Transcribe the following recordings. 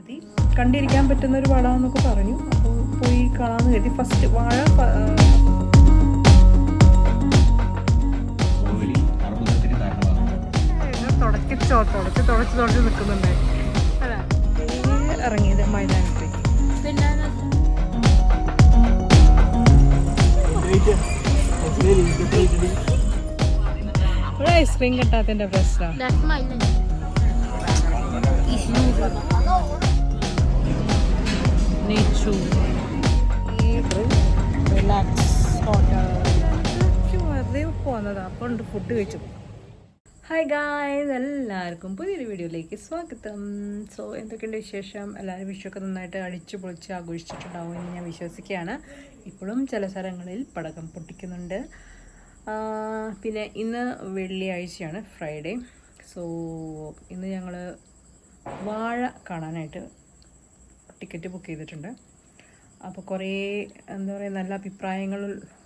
കരുതി. കണ്ടിരിക്കാൻ പറ്റുന്ന ഒരു പടമെന്നൊക്കെ പറഞ്ഞു. അപ്പോൾ പോയി കാണാമെന്ന് കരുതി. ഫസ്റ്റ് വാഴ തുടച്ച് നിൽക്കുന്നുണ്ടായി. ഇറങ്ങിയത് മൈതാനത്തേക്ക്. ഇവിടെ ഐസ്ക്രീം കിട്ടാത്തതിന്റെ പ്രശ്നം. വെറുതെ പോന്നതാ. അപ്പോൾ ഉണ്ട് ഫുഡ് കഴിച്ചു. ഹായ് ഗായ്സ്, എല്ലാവർക്കും പുതിയൊരു വീഡിയോയിലേക്ക് സ്വാഗതം. സോ എന്തൊക്കെയുണ്ട് വിശേഷം? എല്ലാവരും വിഷുവൊക്കെ നന്നായിട്ട് അടിച്ചു പൊളിച്ച് ആഘോഷിച്ചിട്ടുണ്ടാവും എന്ന് ഞാൻ വിശ്വസിക്കുകയാണ്. ഇപ്പോഴും ചില സ്ഥലങ്ങളിൽ പടക്കം പൊട്ടിക്കുന്നുണ്ട്. പിന്നെ ഇന്ന് വെള്ളിയാഴ്ചയാണ്, ഫ്രൈഡേ. സോ ഇന്ന് ഞങ്ങൾ വാഴ കാണാനായിട്ട് ടിക്കറ്റ് ബുക്ക് ചെയ്തിട്ടുണ്ട്. അപ്പോൾ കുറേ എന്താ പറയുക, നല്ല അഭിപ്രായങ്ങൾ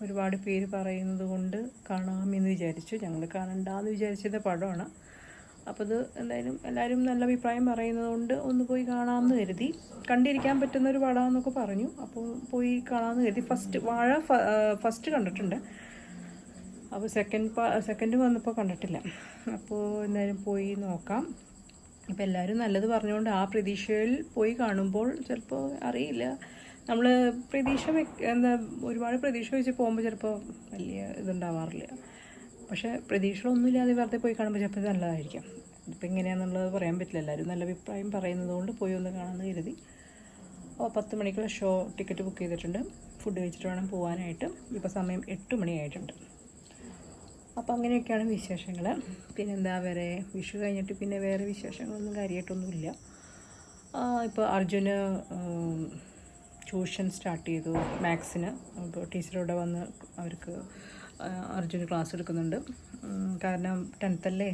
ഒരുപാട് പേര് പറയുന്നത് കൊണ്ട് കാണാമെന്ന് വിചാരിച്ചു. ഞങ്ങൾ കാണണ്ടെന്ന് വിചാരിച്ചത് പടമാണ്. അപ്പോൾ ഇത് എന്തായാലും എല്ലാവരും നല്ല അഭിപ്രായം പറയുന്നത് കൊണ്ട് ഒന്ന് പോയി കാണാമെന്ന് കരുതി. കണ്ടിരിക്കാൻ പറ്റുന്ന ഒരു പടമെന്നൊക്കെ പറഞ്ഞു. അപ്പോൾ പോയി കാണാമെന്ന് കരുതി. വാഴ ഫസ്റ്റ് കണ്ടിട്ടുണ്ട്. അപ്പോൾ സെക്കൻഡ് വന്നപ്പോൾ കണ്ടിട്ടില്ല. അപ്പോൾ എന്തായാലും പോയി നോക്കാം. ഇപ്പോൾ എല്ലാവരും നല്ലത് പറഞ്ഞുകൊണ്ട് ആ പ്രതീക്ഷയിൽ പോയി കാണുമ്പോൾ ചിലപ്പോൾ അറിയില്ല, നമ്മൾ ഒരുപാട് പ്രതീക്ഷ വെച്ച് പോകുമ്പോൾ ചിലപ്പോൾ വലിയ ഇതുണ്ടാവാറില്ല. പക്ഷേ പ്രതീക്ഷകളൊന്നുമില്ലാതെ വെറുതെ പോയി കാണുമ്പോൾ ചിലപ്പോൾ ഇത് നല്ലതായിരിക്കും. ഇതിപ്പോൾ എങ്ങനെയാണെന്നുള്ളത് പറയാൻ പറ്റില്ല. എല്ലാവരും നല്ല അഭിപ്രായം പറയുന്നത് കൊണ്ട് പോയി ഒന്ന് കാണാമെന്ന് കരുതി. 10 മണിക്കുള്ള ഷോ ടിക്കറ്റ് ബുക്ക് ചെയ്തിട്ടുണ്ട്. ഫുഡ് കഴിച്ചിട്ട് വേണം പോകാനായിട്ട്. ഇപ്പോൾ സമയം 8 മണിയായിട്ടുണ്ട്. അപ്പോൾ അങ്ങനെയൊക്കെയാണ് വിശേഷങ്ങൾ. പിന്നെന്താ വേറെ, വിഷു കഴിഞ്ഞിട്ട് പിന്നെ വേറെ വിശേഷങ്ങളൊന്നും കാര്യമായിട്ടൊന്നുമില്ല. ഇപ്പോൾ അർജുന് ട്യൂഷൻ സ്റ്റാർട്ട് ചെയ്തു മാത്സിന്. അപ്പോൾ ടീച്ചറോടെ വന്ന് അവർക്ക് അർജുന് ക്ലാസ് എടുക്കുന്നുണ്ട്. കാരണം 10th അല്ലേ,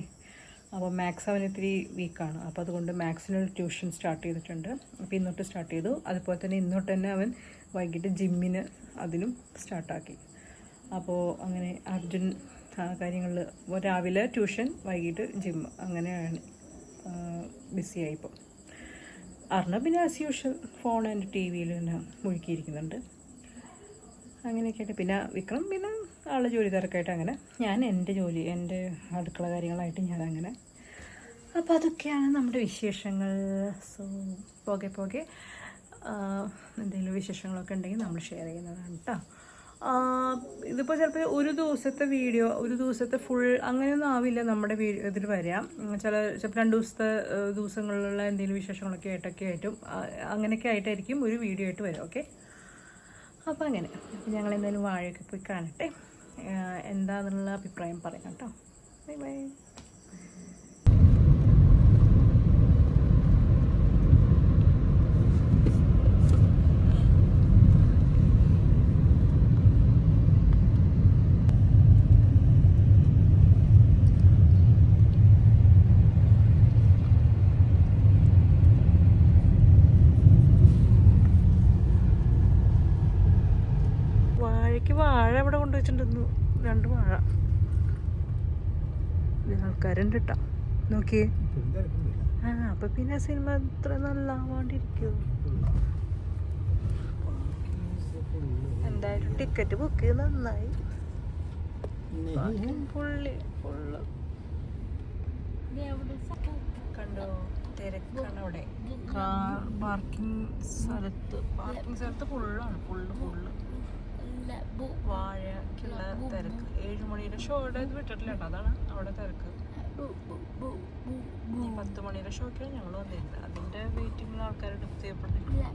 അപ്പോൾ മാത്സ് അവന് ഇത്തിരി വീക്കാണ്. അപ്പോൾ അതുകൊണ്ട് മാത്സിനൊരു ട്യൂഷൻ സ്റ്റാർട്ട് ചെയ്തിട്ടുണ്ട്. അപ്പോൾ ഇന്നോട്ട് സ്റ്റാർട്ട് ചെയ്തു. അതുപോലെ തന്നെ ഇന്നോട്ട് തന്നെ അവൻ വൈകിട്ട് ജിമ്മിന് അതിനും സ്റ്റാർട്ടാക്കി. അപ്പോൾ അങ്ങനെ അർജുൻ കാര്യങ്ങളിൽ രാവിലെ ട്യൂഷൻ, വൈകിട്ട് ജിം, അങ്ങനെയാണ് ബിസിയായിപ്പോൾ. പിന്നെ as usual phone and T വിയിൽ തന്നെ മുഴുക്കിയിരിക്കുന്നുണ്ട്. അങ്ങനെയൊക്കെയായിട്ട് പിന്നെ വിക്രം പിന്നെ ആളുടെ ജോലി തിരക്കായിട്ട് അങ്ങനെ, ഞാൻ എൻ്റെ അടുക്കള കാര്യങ്ങളായിട്ട് ഞാനങ്ങനെ. അപ്പോൾ അതൊക്കെയാണ് നമ്മുടെ വിശേഷങ്ങൾ. സോ പോകെ എന്തെങ്കിലും വിശേഷങ്ങളൊക്കെ ഉണ്ടെങ്കിൽ നമ്മൾ ഷെയർ ചെയ്യുന്നതാണ് കേട്ടോ. ഇതിപ്പോൾ ചിലപ്പോൾ ഒരു ദിവസത്തെ ഫുൾ അങ്ങനെയൊന്നും ആവില്ല നമ്മുടെ ഇതിൽ വരാം. ചിലപ്പോൾ 2 ദിവസങ്ങളിലുള്ള എന്തെങ്കിലും വിശേഷങ്ങളൊക്കെ ആയിട്ടും അങ്ങനെയൊക്കെ ആയിട്ടായിരിക്കും ഒരു വീഡിയോ ആയിട്ട് വരും. ഓക്കെ, അപ്പോൾ അങ്ങനെ ഞങ്ങൾ എന്തായാലും വാഴയൊക്കെ പോയി കാണട്ടെ. എന്താണെന്നുള്ള അഭിപ്രായം പറയാം കേട്ടോ. Bye bye. വാഴ ഇവിടെ കൊണ്ടുവച്ചിട്ടുണ്ടെന്നു, 2 വാഴ. ആൾക്കാരുണ്ട് കേട്ടോ, നോക്കിയേ. അപ്പൊ പിന്നെ സിനിമ ഇത്ര നല്ലാവാണ്ടിരിക്കുമോ? എന്തായാലും ടിക്കറ്റ് ബുക്ക് ചെയ്ത് നന്നായി. കണ്ടോ, തിരക്കാണ് അവിടെ. പാർക്കിംഗ് സ്ഥലത്ത് ഫുള്ളാണ്. വാഴക്കുള്ള തിരക്ക്. 7 മണിയുടെ ഷോയുടെ ഇത് വിട്ടിട്ടില്ല കേട്ടോ, അതാണ് അവിടെ തിരക്ക്. 10 മണിയുടെ ഷോക്കാണ് ഞങ്ങൾ വന്നിരുന്നത്. അതിൻ്റെ വെയിറ്റിംഗിൽ ആൾക്കാർ എടുത്ത് ചെയ്യപ്പെട്ടിട്ടുണ്ട്.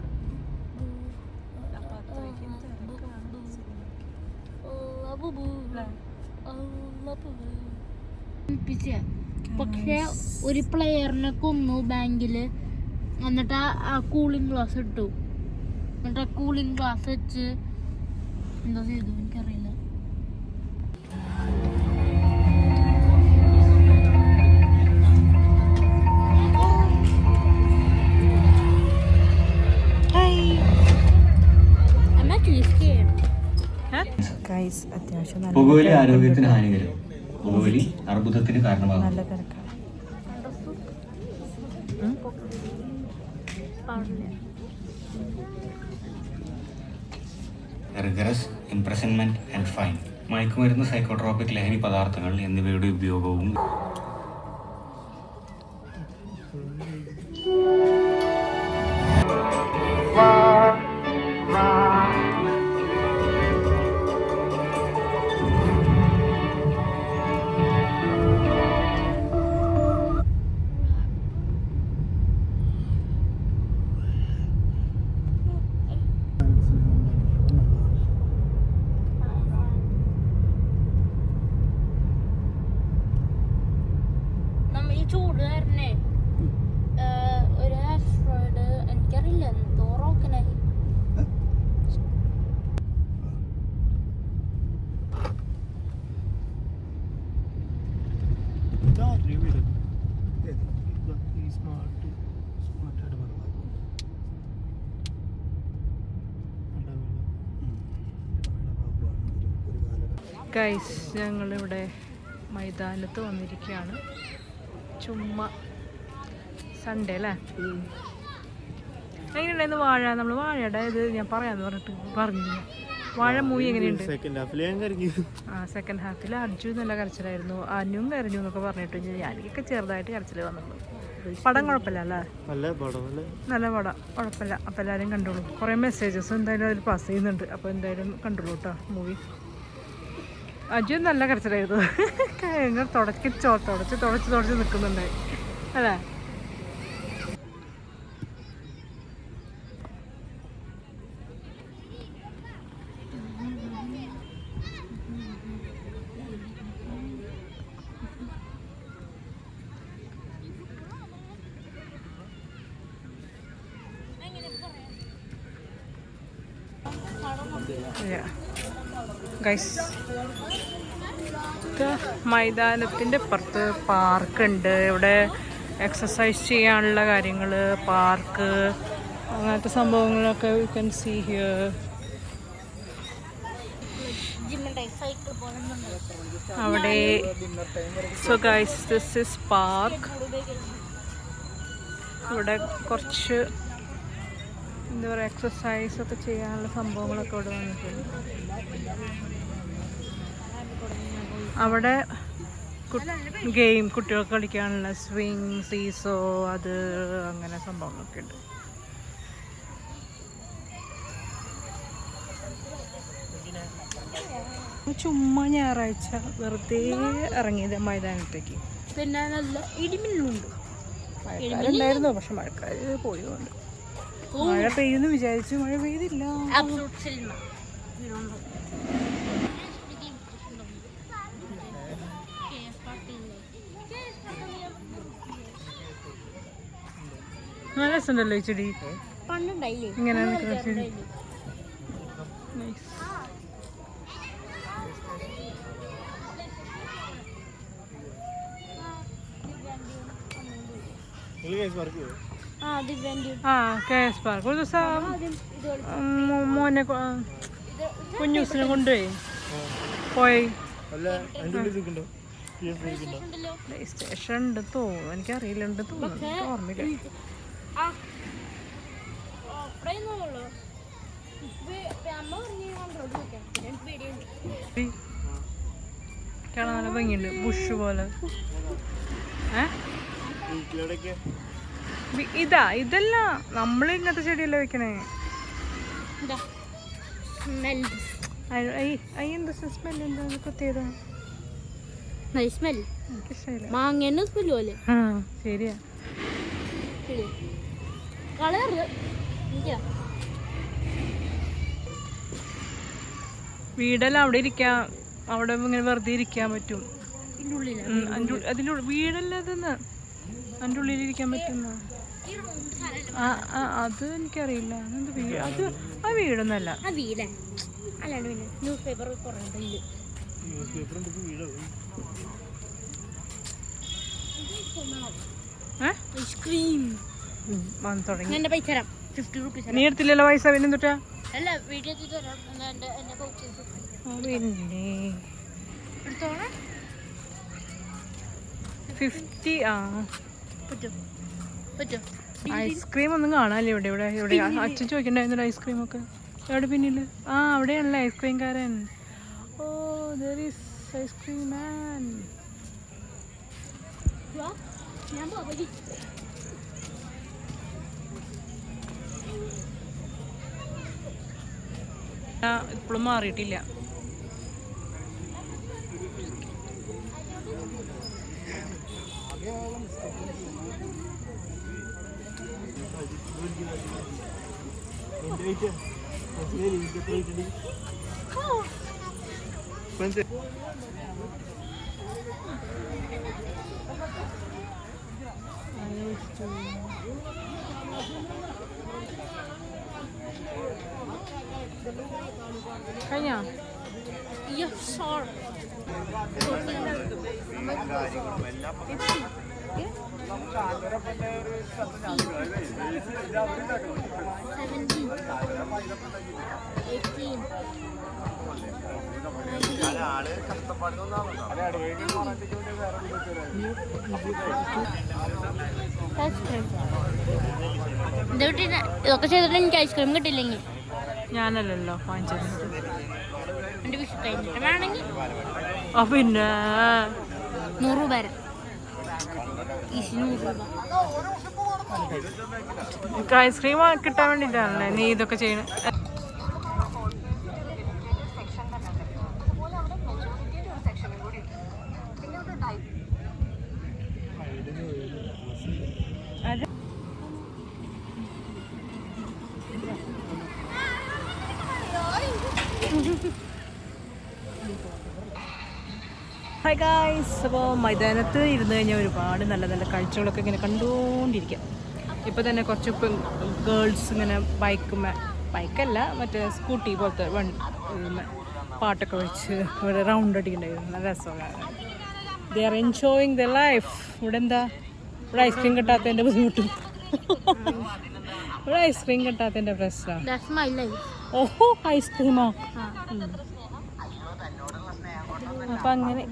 അപ്പം അത്രയ്ക്കും തിരക്കാണ് സിനിമയ്ക്ക്. പക്ഷെ ഒരു പ്ലെയറിനെ കൊന്നു ബാങ്കില്. എന്നിട്ട് ആ കൂളിംഗ് ഗ്ലാസ് ഇട്ടു. എന്നിട്ട് ആ കൂളിംഗ് ഗ്ലാസ് വെച്ച് എന്താ ചെയ്തു എനിക്കറിയില്ല. പുകവലി ആരോഗ്യത്തിന് ഹാനികരം. പുകവലി അർബുദത്തിന് കാരണമാകും. നല്ല തിരക്കാണ്. പാടില്ല. Rigorous imprisonment and fine. മയക്കുമരുന്ന്, സൈക്കോട്രോപിക് ലഹരി പദാർത്ഥങ്ങൾ എന്നിവയുടെ ഉപയോഗവും ഈ ചൂട് കാരണേ ഒരു ആസ്ട്രോയിഡ് എനിക്കറിയില്ല എന്തോ റോക്കനായി ഗൈസ്, ഞങ്ങളിവിടെ മൈതാനത്ത് വന്നിരിക്കുകയാണ്. ചുമ്മാ സൺഡേ അല്ലേ? എങ്ങനെയുണ്ടായിരുന്നു വാഴ? നമ്മൾ വാഴയുടെ ഇത് ഞാൻ പറയാന്ന് പറഞ്ഞില്ല. വാഴ മൂവി എങ്ങനെയുണ്ട്? സെക്കൻഡ് ഹാഫിൽ അർജുൻ നല്ല കരച്ചിലായിരുന്നു, അനുവും കരഞ്ഞു എന്നൊക്കെ പറഞ്ഞിട്ട് ഞാനൊക്കെ ചെറുതായിട്ട് കരച്ചിൽ വന്നുള്ളൂ. പടം കുഴപ്പമില്ല അല്ലേ? നല്ല പടം, കുഴപ്പമില്ല. അപ്പോൾ എല്ലാവരും കണ്ടോളൂ. കുറേ മെസ്സേജസ് എന്തായാലും അതിൽ പാസ് ചെയ്യുന്നുണ്ട്. അപ്പോൾ എന്തായാലും കണ്ടോളൂ കേട്ടോ മൂവി. അജു നല്ല കരച്ചിലായിരുന്നു. കഴിഞ്ഞ തുടച്ച് നിൽക്കുന്നുണ്ടായി അല്ലേ? ഗൈസ്, മൈതാനത്തിൻ്റെ പുറത്ത് പാർക്കുണ്ട്. ഇവിടെ എക്സസൈസ് ചെയ്യാനുള്ള കാര്യങ്ങൾ, പാർക്ക്, അങ്ങനത്തെ സംഭവങ്ങളൊക്കെ യു ക്യാൻ സീ ഹിയർ. അവിടെ so guys, this is park. ഇവിടെ കുറച്ച് എന്താ പറയുക, എക്സസൈസ് ഒക്കെ ചെയ്യാനുള്ള സംഭവങ്ങളൊക്കെ ഇവിടെ വന്നിട്ടുണ്ട്. അവിടെ ഗെയിം, കുട്ടികൾക്ക് കളിക്കാനുള്ള സ്വിങ്, സീസോ, അത് അങ്ങനെ സംഭവങ്ങളൊക്കെ ഉണ്ട്. ചുമ്മാ ഞായറാഴ്ച വെറുതെ ഇറങ്ങിയത് മൈതാനത്തേക്ക്. പിന്നെ നല്ല ഇടിമിന്നുണ്ട്. മഴക്കാരുണ്ടായിരുന്നു, പക്ഷെ മഴക്കാർ പോയതുകൊണ്ട്. മഴ പെയ്യുന്നു വിചാരിച്ചു, മഴ പെയ്തില്ല. നല്ല രസമുണ്ടല്ലോ ഈ ചെടി. ഇങ്ങനെ നിൽക്കുന്ന ചെടി. KS പാർക്ക് ഒരു ദിവസം മോനെ കുഞ്ഞൂസിനെ കൊണ്ടുപോയി പ്ലേ സ്റ്റേഷൻ ഉണ്ട് തോന്നുന്നു, എനിക്കറിയില്ല, ഉണ്ട് തോന്നുന്നു, ഓർമ്മയില്ല. കാണാൻ നല്ല ഭംഗിയുണ്ട്, ബുഷ് പോലെ. ഇതല്ല, നമ്മൾ ഇങ്ങനത്തെ ചെടിയല്ലേ വെക്കണേ. എന്താ സ്മെൽ? എന്താ കുത്തിയതാ? ശരിയാ. വീടെല്ലാം അവിടെ ഇരിക്കാം, അവിടെ ഇങ്ങനെ വെറുതെ ഇരിക്കാൻ പറ്റും. അതിൻ്റെ വീടല്ല അതെന്ന്, അതിൻ്റെ ഉള്ളിലിരിക്കാൻ പറ്റുന്ന. അത് എനിക്കറിയില്ല. അതെന്ത് വീട്? അത് ആ വീടൊന്നല്ല. നീ എടുത്തില്ലല്ലോ പൈസ, പിന്നെ എന്തുട്ടാ? പിന്നെ 50. ഐസ്ക്രീം ഒന്നും കാണാല്ലേ ഇവിടെ ഇവിടെ ഇവിടെ അച്ഛൻ ചോദിക്കണ്ടായിരുന്നു ഐസ്ക്രീം ഒക്കെ എവിടെ പിന്നില് ആ അവിടെയാണല്ലേ ഐസ്ക്രീംകാരൻ ഓ there is ഐസ്ക്രീം മാൻ ഇപ്പോഴും മാറിയിട്ടില്ല കഴിഞ്ഞോ ഇതൊക്കെ ചെയ്തിട്ട് എനിക്ക് ഐസ്ക്രീം കിട്ടില്ലെങ്കിൽ ഞാനല്ലല്ലോ വാങ്ങിച്ചത് എൻ്റെ വിഷു കഴിഞ്ഞിട്ട് വേണമെങ്കിൽ ആ പിന്നെ 100 രൂപ തരാം 100 രൂപ ഐസ്ക്രീം കിട്ടാൻ വേണ്ടിയിട്ടാണല്ലേ നീ ഇതൊക്കെ ചെയ്യണേ ഹായ് ഗായ്സ് അപ്പോൾ മൈതാനത്ത് ഇരുന്ന് കഴിഞ്ഞാൽ ഒരുപാട് നല്ല നല്ല കാഴ്ചകളൊക്കെ ഇങ്ങനെ കണ്ടുകൊണ്ടിരിക്കാം ഇപ്പോൾ തന്നെ കുറച്ച് ഗേൾസ് ഇങ്ങനെ ബൈക്കല്ല മറ്റേ സ്കൂട്ടി പോലത്തെ പാട്ടൊക്കെ വെച്ച് ഇവിടെ റൗണ്ട് അടിക്കണ്ടായിരുന്നു നല്ല രസമാണ് they are enjoying the life ഇവിടെ എന്താ ഇവിടെ ഐസ്ക്രീം കിട്ടാത്തതിൻ്റെ ബുദ്ധിമുട്ടും ഇവിടെ ഐസ്ക്രീം കിട്ടാത്തതിൻ്റെ പ്രശ്നമാണ് ഓഹോ ഐസ്ക്രീമോ അപ്പം അങ്ങനെ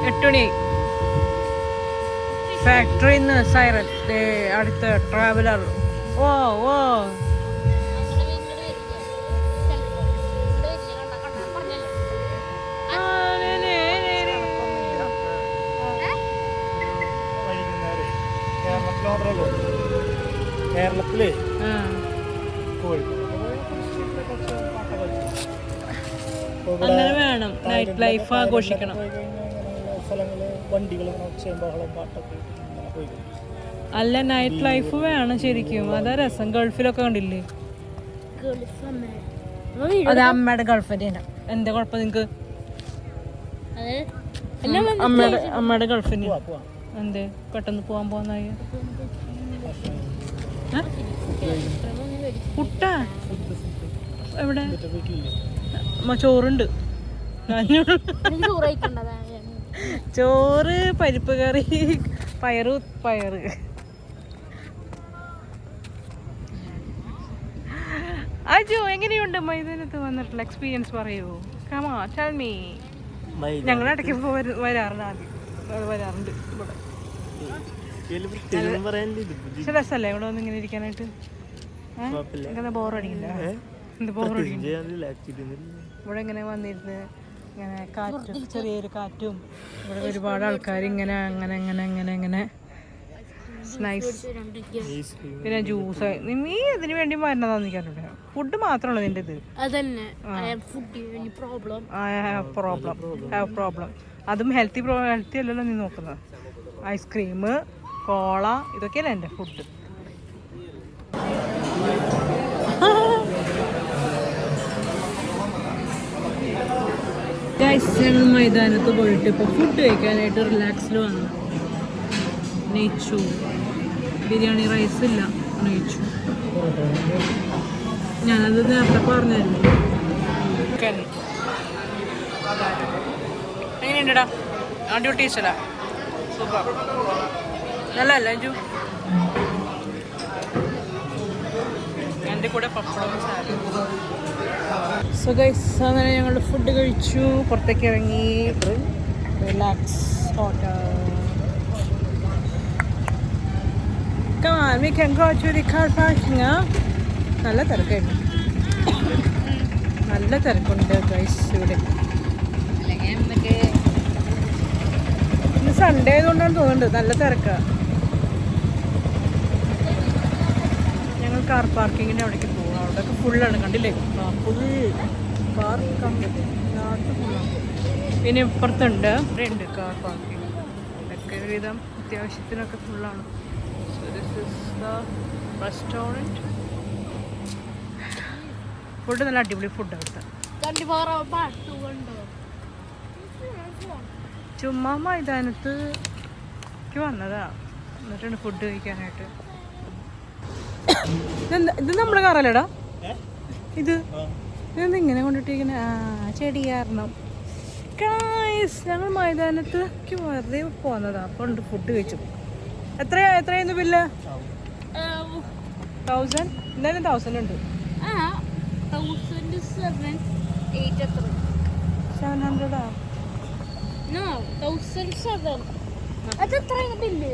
എട്ടുമണി ഫാക്ടറിയിൽ നിന്ന് സൈറൻ അടുത്ത ട്രാവലർ ഓ ഓ കേരളത്തിലെ അങ്ങനെ വേണം നൈറ്റ് ലൈഫ് ആഘോഷിക്കണം അല്ല നൈറ്റ് ലൈഫ് വേണം ശരിക്കും അതാ രസം ഗൾഫിലൊക്കെ കണ്ടില്ലേ അത് അമ്മയുടെ ഗൾഫിന്റെ എന്താ കുഴപ്പം നിങ്ങക്ക് അമ്മയുടെ ഗൾഫിന് എന്തേ പെട്ടെന്ന് പോവാൻ പോകുന്നായി പുട്ട എവിടെ ചോറുണ്ട് ചോറ് പരിപ്പ് കറി പയറ് അജു എങ്ങനെയുണ്ട് മൈതാനത്ത് വന്നിട്ടുള്ള എക്സ്പീരിയൻസ് പറയൂ കമാ ടെൽ മീ ഞങ്ങൾ ഇടയ്ക്ക് വരാറുണ്ട് ആദ്യം വരാറുണ്ട് ഇവിടെ രസമല്ലേ ഇവിടെ വന്ന് ഇങ്ങനെ ഇരിക്കാനായിട്ട് ബോറടിക്കില്ല ഇവിടെ ഇങ്ങനെ വന്നിരുന്ന് ഇങ്ങനെ കാറ്റും ചെറിയൊരു കാറ്റും ഇവിടെ ഒരുപാട് ആൾക്കാർ ഇങ്ങനെ അങ്ങനെ നൈസ് പിന്നെ ജ്യൂസ് നീ ഇതിന് വേണ്ടി വരുന്നതാന്ന് എനിക്കറിയില്ല ഫുഡ് മാത്രമല്ല നിന്റെ ഇത് പ്രോബ്ലം അതും ഹെൽത്തി അല്ലല്ലോ നീ നോക്കുന്നത് ഐസ്ക്രീം കോള ഇതൊക്കെയല്ലേ എൻ്റെ ഫുഡ് ഞങ്ങൾ മൈതാനത്ത് പോയിട്ട് ഇപ്പോൾ ഫുഡ് കഴിക്കാനായിട്ട് റിലാക്സിൽ വന്നു നെയ്ച്ചു ബിരിയാണി റൈസ് ഇല്ല നെയ്ച്ചു ഞാനത് നേരത്തെ പറഞ്ഞായിരുന്നു എങ്ങനെയുണ്ടടാ ആദ്യം ടേസ്റ്റടാ സൂപ്പർ നല്ലല്ല അഞ്ചു എൻ്റെ കൂടെ പപ്പടം സാലഡ് സോ ഗൈസ് അങ്ങനെ ഞങ്ങൾ ഫുഡ് കഴിച്ചു, പുറത്തേക്ക് ഇറങ്ങി, relax hotel. Come on, we can go to the car parking. നല്ല തിരക്കായിരുന്നു, നല്ല തിരക്കുണ്ട് ഗൈസ് ഇവിടെ. ഇന്ന് സൺഡേ ആയതുകൊണ്ടാണ് തോന്നുന്നുണ്ട് നല്ല തിരക്കാണ്. ഞങ്ങൾ കാർ പാർക്കിങ്ങിൻ്റെ അവിടേക്ക് പോകും. അവിടെയൊക്കെ ഫുള്ളാണ്, കണ്ടില്ലേ, ഫുൾ കാർ ഫുള്ളാണ്. പിന്നെ ഇപ്പുറത്തുണ്ട്, ഇവിടെ ഉണ്ട് കാർ പാർക്കിംഗ്. ഇതൊക്കെ ഒരുവിധം അത്യാവശ്യത്തിനൊക്കെ ഫുള്ളാണ്. So this is the restaurant. Food നല്ല അടിപൊളി ഫുഡ് അവിടുത്തെ. ചുമ്മാ മൈതാനത്തേക്ക് വന്നതാ, എന്നിട്ടാണ് ഫുഡ് കഴിക്കാനായിട്ട്. ഇത് നമ്മുടെ കാറല്ലേടാ ഇത്? ഇതെന്താ ഇങ്ങനെ കൊണ്ടിട്ടിരിക്കണേ? ചെടി കാരണം. ഗൈസ് ഞങ്ങൾ മൈതാനത്തേക്ക് വെറുതെ പോന്നതാ, അപ്പോൾ ഉണ്ട് ഫുഡ് കഴിച്ചു. എത്രയായിരുന്നു ബില്ല്? 1000. എന്തായാലും 1000 ഉണ്ട്. 700. No, 1007. അതെത്രയാണ് ബില്ല്?